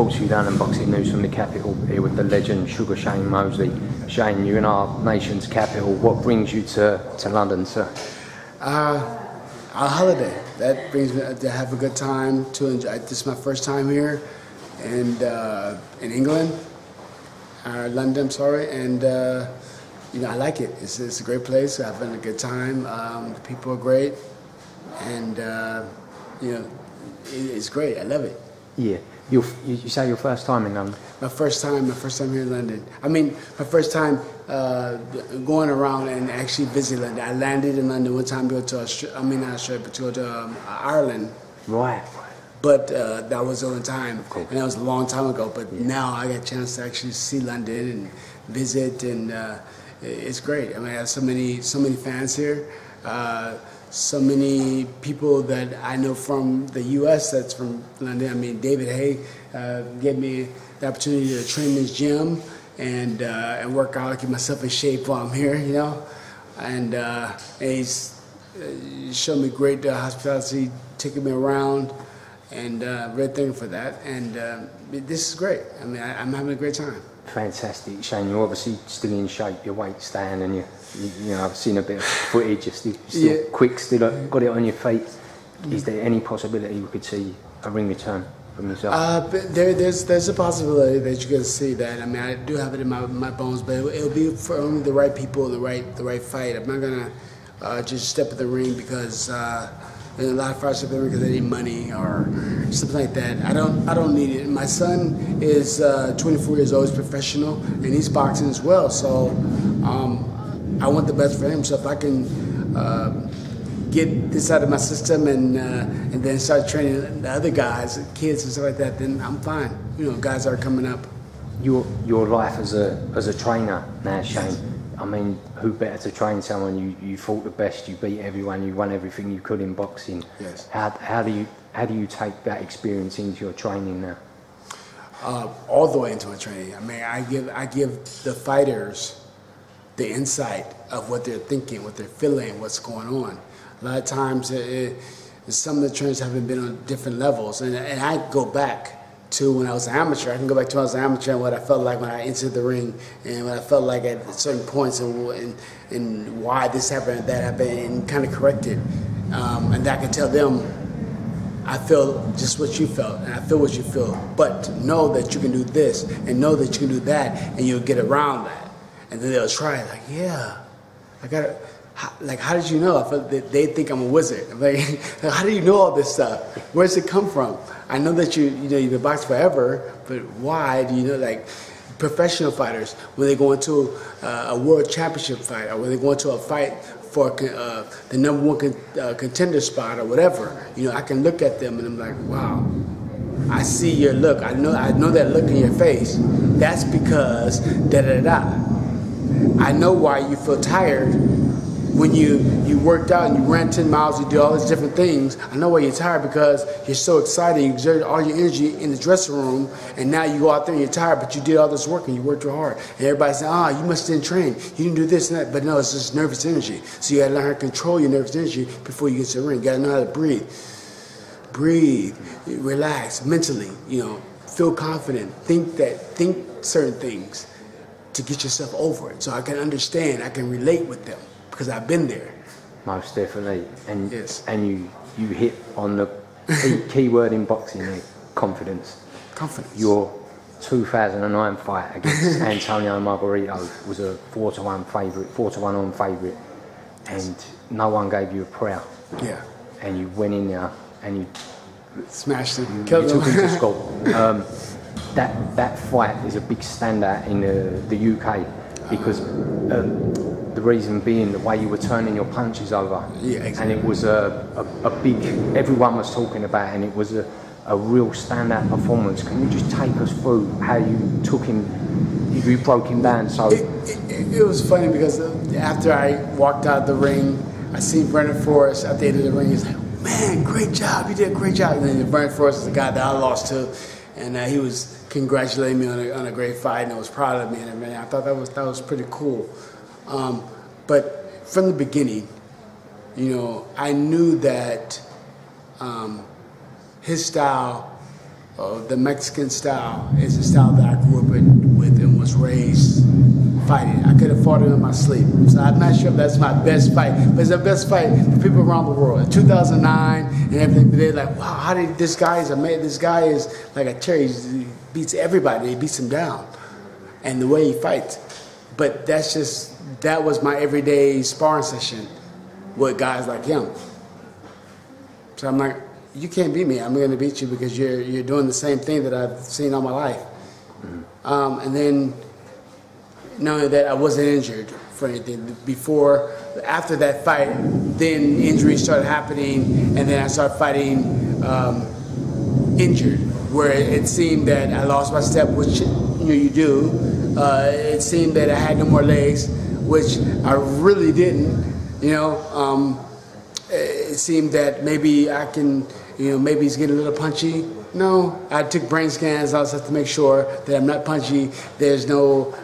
sports view down and boxing news from the capital here with the legend Sugar Shane Mosley. Shane, you're in our nation's capital. What brings you to London, sir? A holiday. That brings me to have a good time, to enjoy. This is my first time here, and in England, London, sorry, and you know, I like it. It's a great place. I've having a good time. The people are great, and you know, it's great. I love it. Yeah. You say your first time in London? My first time here in London. I mean, my first time going around and actually visiting London. I landed in London one time to go to to go to Ireland. Right. But that was the only time, cool. And that was a long time ago. But now I got a chance to actually see London and visit, and it's great. I mean, I have so many fans here. So many people that I know from the U.S. that's from London. I mean, David Hay gave me the opportunity to train in his gym and work out, keep myself in shape while I'm here, you know. And he's showed me great hospitality, taking me around, and very thankful for that. And this is great. I mean, I'm having a great time. Fantastic, Shane. You're obviously still in shape. Your weight's staying, and you know, I've seen a bit of footage. You're still quick, still got it on your feet. Is there any possibility we could see a ring return from yourself? There's a possibility that you're gonna see that. I mean, I do have it in my bones, but it'll be for only the right people, the right fight. I'm not gonna just step in the ring because. And a lot of fighters step in the ring because they need money or something like that. I don't need it. My son is 24 years old. He's professional, and he's boxing as well. So I want the best for him. So if I can get this out of my system and then start training the other guys, kids and stuff like that, then I'm fine. You know, guys are coming up. Your life as a trainer now, Shane. I mean, who better to train someone? You fought the best, you beat everyone, you won everything you could in boxing. Yes. How do you take that experience into your training now? All the way into my training. I mean, I give the fighters the insight of what they're thinking, what they're feeling, what's going on. A lot of times, some of the trainers haven't been on different levels, and I go back to when I was an amateur. I can go back to when I was an amateur and what I felt like when I entered the ring, and what I felt like at certain points, and why this happened and that happened, and kind of correct it. And I can tell them, I feel just what you felt, and I feel what you feel. But know that you can do this, and know that you can do that, and you'll get around that. And then they'll try it. Like, yeah, I got it. Like, how did you know? I feel that they think I'm a wizard. I'm like, how do you know all this stuff? Where does it come from? I know that you've been boxing forever, but why do you know? Like, professional fighters, when they go into a world championship fight, or when they go into a fight for the #1 contender spot or whatever, you know, I can look at them and I'm like, wow, I see your look. I know that look in your face. That's because da da da. I know why you feel tired. When you worked out and you ran 10 miles, you did all these different things, I know why you're tired, because you're so excited, you exerted all your energy in the dressing room, and now you go out there and you're tired, but you did all this work and you worked real hard. And everybody's saying, you must didn't train, you didn't do this and that. But no, it's just nervous energy. So you gotta learn how to control your nervous energy before you get to the ring. You gotta know how to breathe. Breathe, relax mentally, you know, feel confident, think certain things to get yourself over it. So I can understand, I can relate with them, because I've been there. Most definitely. And yes. And you hit on the key word in boxing, confidence. Confidence. Your 2009 fight against Antonio Margarito was a 4-1 favourite, 4-1 on favourite, and no one gave you a prayer. Yeah. And you went in there and you smashed him, you took him to school. That fight is a big standout in the UK, because the reason being the way you were turning your punches over. Yeah, exactly. And it was a big, everyone was talking about it, and it was a real standout performance. Can you just take us through how you took him, you broke him down? So it was funny, because after I walked out the ring, I seen Brendan Forrest at the end of the ring. He's like, man, great job, you did a great job. And then Brendan Forrest is the guy that I lost to, and he was congratulating me on a great fight, and I was proud of me and everything. I thought that was pretty cool. But from the beginning, you know, I knew that his style the Mexican style is the style that I grew up with and was raised fighting. I could have fought it in my sleep. So I'm not sure if that's my best fight, but it's the best fight for people around the world. In 2009 and everything, they're like, wow, how did this guy is amazing. This guy is like a cherry. He beats everybody. He beats them down. And the way he fights. But that was my everyday sparring session with guys like him. So I'm like, you can't beat me. I'm going to beat you because you're doing the same thing that I've seen all my life. And then knowing that I wasn't injured for anything after that fight, then injuries started happening, and then I started fighting injured, where it seemed that I lost my step, which you do. It seemed that I had no more legs, which I really didn't. It seemed that maybe I can, maybe he's getting a little punchy. No, I took brain scans. I just have to make sure that I'm not punchy. There's no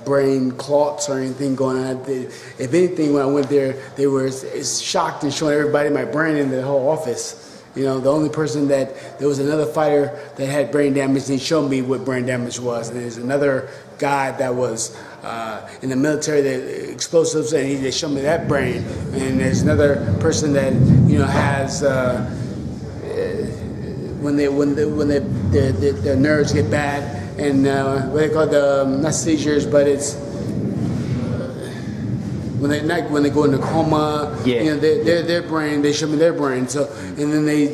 brain clots or anything going on. If anything, when I went there, they were shocked and showing everybody my brain in the whole office. The only person there was another fighter that had brain damage, and he showed me what brain damage was. And there's another guy that was in the military, the explosives, and they showed me that brain. And there's another person that has when their nerves get bad, and what they call not seizures, but it's when they go into coma. Yeah. Their brain. They showed me their brain. So and then they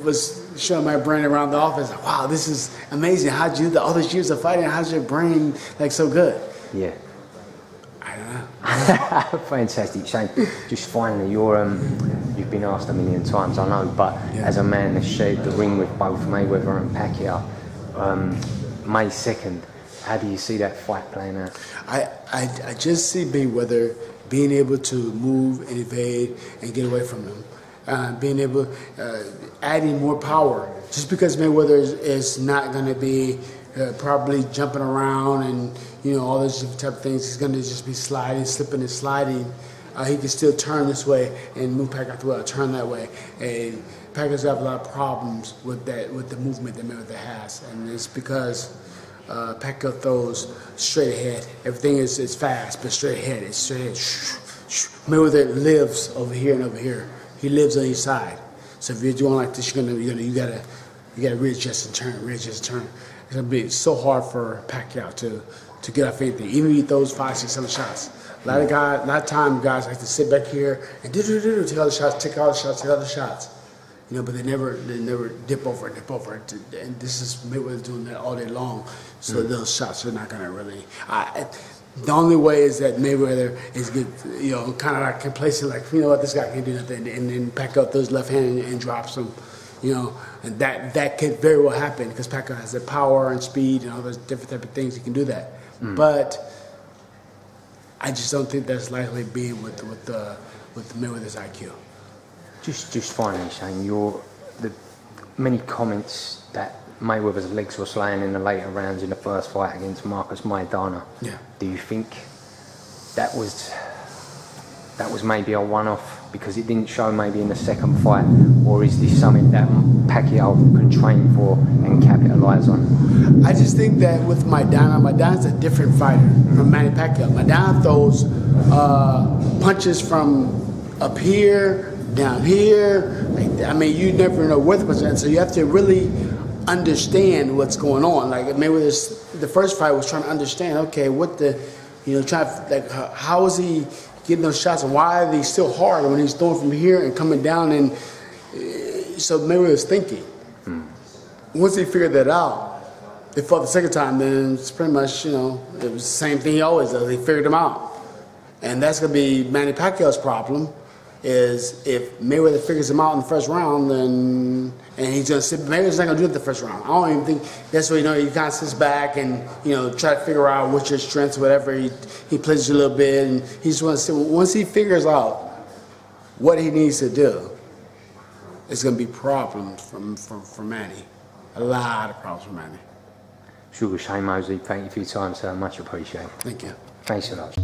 was showing my brain around the office. Like, wow, this is amazing. How'd you do all these years of fighting? How's your brain so good? Yeah. I don't know. Fantastic, Shane. Just finally, you've been asked a million times, I know, but as a man that's shared the ring with both Mayweather and Pacquiao, May 2nd, how do you see that fight playing out? I just see Mayweather being able to move and evade and get away from him, being able, adding more power. Just because Mayweather is not going to be probably jumping around and all those different type of things, he's going to just be sliding, slipping and sliding. He can still turn this way and move Pacquiao through, turn that way. And Pacquiao's got a lot of problems with the movement that Mayweather has, and it's because Pacquiao throws straight ahead. Everything is fast, but straight ahead. It's straight ahead. Mayweather lives over here and over here. He lives on each side. So if you're doing like this, you gotta readjust and turn, readjust and turn. It's gonna be so hard for Pacquiao to get off anything, even if he throws 5, 6, 7 shots. A lot of time guys like to sit back here and take all the shots, take all the shots, take all the shots. But they never dip over. And this is Mayweather doing that all day long. So those shots are not gonna really. The only way is that Mayweather is good, kind of like complacent, like what, this guy can't do nothing, and then Pacquiao throws left hand and drops him, and that could very well happen because Pacquiao has the power and speed and all those different type of things. He can do that, but I just don't think that's likely being with Mayweather's IQ. Just finally, Shane, the many comments that Mayweather's legs were slaying in the later rounds in the first fight against Marcus Maidana. Yeah. Do you think that was maybe a one-off because it didn't show maybe in the second fight, or is this something that Pacquiao can train for and capitalise on? I just think that with Maidana's a different fighter from Manny Pacquiao. Maidana throws punches from up here, down here. You never know where the punch. So you have to really understand what's going on. Like maybe the first fight was trying to understand. Okay, how is he getting those shots, and why are they still hard when he's throwing from here and coming down? And so maybe he was thinking. Once he figured that out, they fought the second time. Then it's pretty much it was the same thing he always does. He figured them out, and that's gonna be Manny Pacquiao's problem. Is if Mayweather figures him out in the first round, and he's gonna sit. Mayweather's not gonna do it the first round. I don't even think that's what he kind of sits back and try to figure out what's your strengths, whatever. He plays a little bit, and he's gonna sit. Once he figures out what he needs to do, it's gonna be problems for Manny. A lot of problems for Manny. Sugar Shane Mosley, thank you for your time, sir. Much appreciated. Thank you. Thanks a lot.